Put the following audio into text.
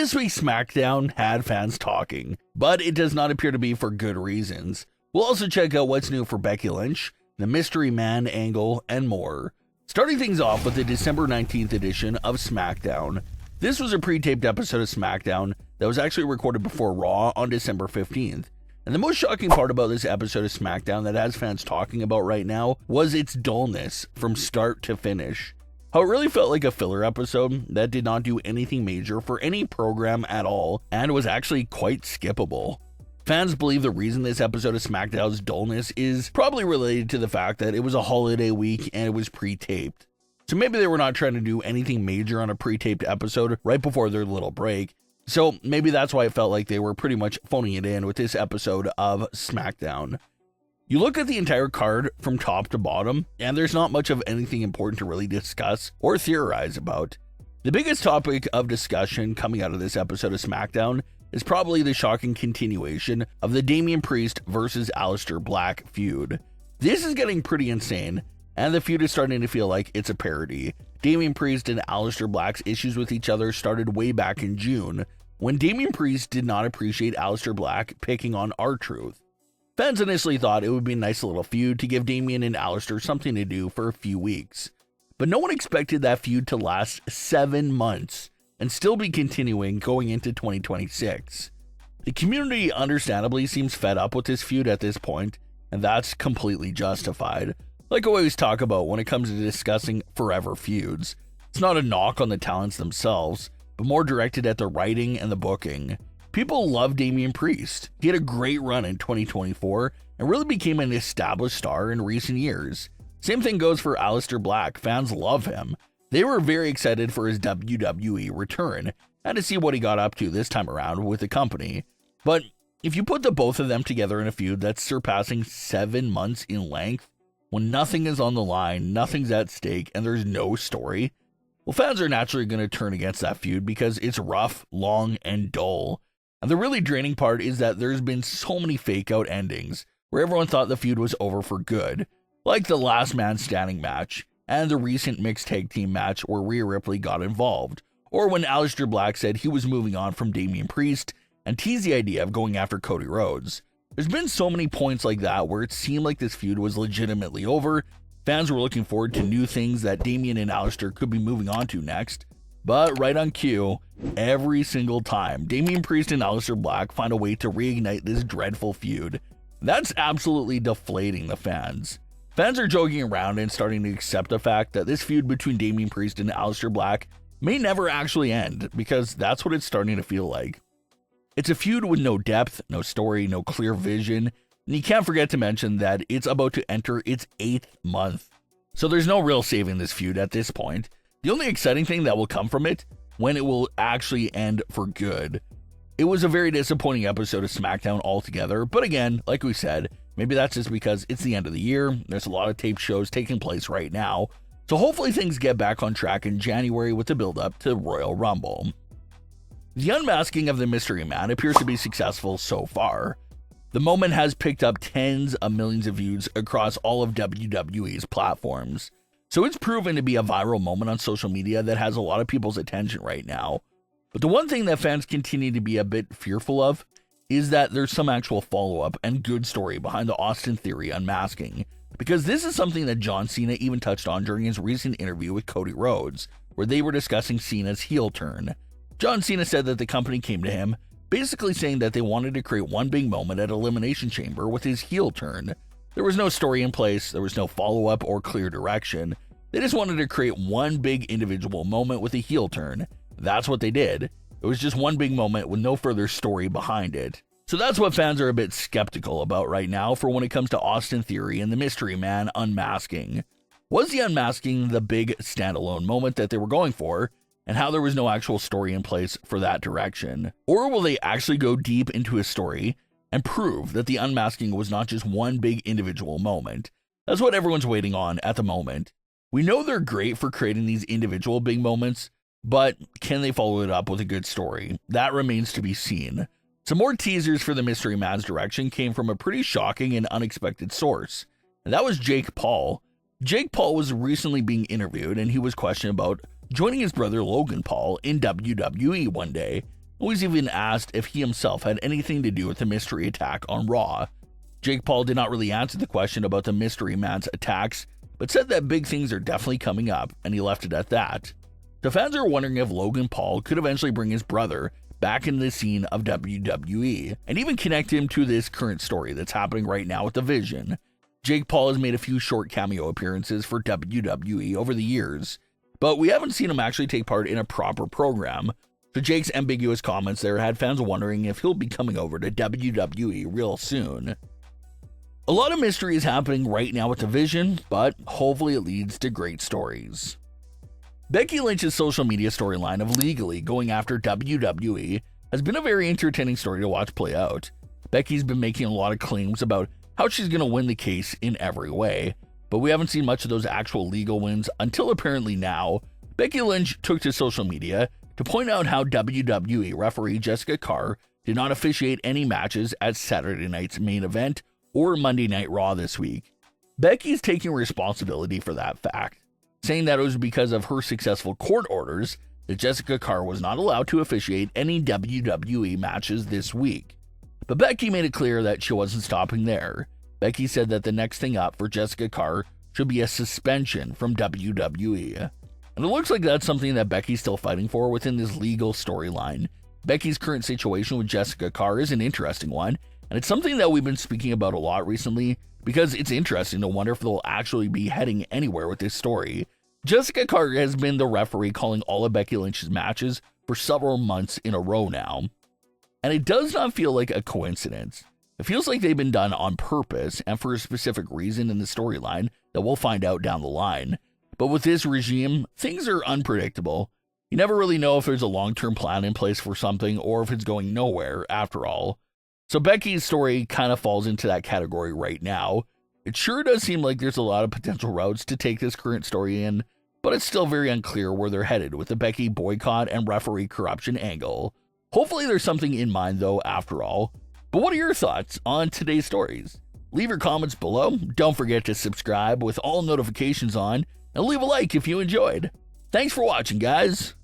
This week's SmackDown had fans talking, but it does not appear to be for good reasons. We'll also check out what's new for Becky Lynch, the Mystery Man angle, and more. Starting things off with the December 19th edition of SmackDown. This was a pre-taped episode of SmackDown that was actually recorded before Raw on December 15th. And the most shocking part about this episode of SmackDown that has fans talking about right now was its dullness from start to finish. How it really felt like a filler episode that did not do anything major for any program at all and was actually quite skippable. Fans believe the reason this episode of SmackDown's dullness is probably related to the fact that it was a holiday week and it was pre-taped. So maybe they were not trying to do anything major on a pre-taped episode right before their little break. So maybe that's why it felt like they were pretty much phoning it in with this episode of SmackDown. You look at the entire card from top to bottom, and there's not much of anything important to really discuss or theorize about. The biggest topic of discussion coming out of this episode of SmackDown is probably the shocking continuation of the Damian Priest versus Aleister Black feud. This is getting pretty insane, and the feud is starting to feel like it's a parody. Damian Priest and Aleister Black's issues with each other started way back in June, when Damian Priest did not appreciate Aleister Black picking on R-Truth. Fans initially thought it would be a nice little feud to give Damian and Aleister something to do for a few weeks. But no one expected that feud to last 7 months and still be continuing going into 2026. The community understandably seems fed up with this feud at this point, and that's completely justified. Like I always talk about when it comes to discussing forever feuds, it's not a knock on the talents themselves, but more directed at the writing and the booking. People love Damian Priest. He had a great run in 2024 and really became an established star in recent years. Same thing goes for Aleister Black. Fans love him. They were very excited for his WWE return and to see what he got up to this time around with the company. But if you put the both of them together in a feud that's surpassing 7 months in length, when nothing is on the line, nothing's at stake, and there's no story, well, fans are naturally going to turn against that feud because it's rough, long, and dull. And the really draining part is that there's been so many fake-out endings where everyone thought the feud was over for good, like the Last Man Standing match and the recent mixed tag team match where Rhea Ripley got involved, or when Aleister Black said he was moving on from Damian Priest and teased the idea of going after Cody Rhodes. There's been so many points like that where it seemed like this feud was legitimately over. Fans were looking forward to new things that Damian and Aleister could be moving on to next. But right on cue, every single time, Damian Priest and Aleister Black find a way to reignite this dreadful feud. That's absolutely deflating the fans. Fans are joking around and starting to accept the fact that this feud between Damian Priest and Aleister Black may never actually end, because that's what it's starting to feel like. It's a feud with no depth, no story, no clear vision, and you can't forget to mention that it's about to enter its 8th month. So there's no real saving this feud at this point. The only exciting thing that will come from it, when it will actually end for good. It was a very disappointing episode of SmackDown altogether, but again, like we said, maybe that's just because it's the end of the year, there's a lot of taped shows taking place right now, so hopefully things get back on track in January with the build-up to Royal Rumble. The unmasking of the Mystery Man appears to be successful so far. The moment has picked up tens of millions of views across all of WWE's platforms. So it's proven to be a viral moment on social media that has a lot of people's attention right now. But the one thing that fans continue to be a bit fearful of is that there's some actual follow-up and good story behind the Austin Theory unmasking. Because this is something that John Cena even touched on during his recent interview with Cody Rhodes, where they were discussing Cena's heel turn. John Cena said that the company came to him, basically saying that they wanted to create one big moment at Elimination Chamber with his heel turn. There was no story in place, there was no follow-up or clear direction. They just wanted to create one big individual moment with a heel turn. That's what they did. It was just one big moment with no further story behind it. So that's what fans are a bit skeptical about right now for when it comes to Austin Theory and the Mystery Man unmasking. Was the unmasking the big standalone moment that they were going for, and how there was no actual story in place for that direction? Or will they actually go deep into a story and prove that the unmasking was not just one big individual moment? That's what everyone's waiting on at the moment. We know they're great for creating these individual big moments, but can they follow it up with a good story? That remains to be seen. Some more teasers for the Mystery Man's direction came from a pretty shocking and unexpected source, and that was Jake Paul. Jake Paul was recently being interviewed, and he was questioned about joining his brother Logan Paul in WWE one day. was even asked if he himself had anything to do with the mystery attack on Raw. Jake Paul did not really answer the question about the mystery man's attacks, but said that big things are definitely coming up, and he left it at that. The fans are wondering if Logan Paul could eventually bring his brother back into the scene of WWE, and even connect him to this current story that's happening right now with the Vision. Jake Paul has made a few short cameo appearances for WWE over the years, but we haven't seen him actually take part in a proper program, so Jake's ambiguous comments there had fans wondering if he'll be coming over to WWE real soon. A lot of mystery is happening right now with the Vision, but hopefully it leads to great stories. Becky Lynch's social media storyline of legally going after WWE has been a very entertaining story to watch play out. Becky's been making a lot of claims about how she's going to win the case in every way, but we haven't seen much of those actual legal wins until apparently now. Becky Lynch took to social media to point out how WWE referee Jessika Carr did not officiate any matches at Saturday night's main event or Monday Night Raw this week. Becky's taking responsibility for that fact, saying that it was because of her successful court orders that Jessika Carr was not allowed to officiate any WWE matches this week. But Becky made it clear that she wasn't stopping there. Becky said that the next thing up for Jessika Carr should be a suspension from WWE. And it looks like that's something that Becky's still fighting for within this legal storyline. Becky's current situation with Jessika Carr is an interesting one, and it's something that we've been speaking about a lot recently because it's interesting to wonder if they'll actually be heading anywhere with this story. Jessika Carr has been the referee calling all of Becky Lynch's matches for several months in a row now, and it does not feel like a coincidence. It feels like they've been done on purpose and for a specific reason in the storyline that we'll find out down the line. But with this regime, things are unpredictable. You never really know if there's a long-term plan in place for something or if it's going nowhere after all. So Becky's story kind of falls into that category right now. It sure does seem like there's a lot of potential routes to take this current story in, but it's still very unclear where they're headed with the Becky boycott and referee corruption angle. Hopefully there's something in mind though after all. But what are your thoughts on today's stories? Leave your comments below. Don't forget to subscribe with all notifications on, and leave a like if you enjoyed. Thanks for watching, guys.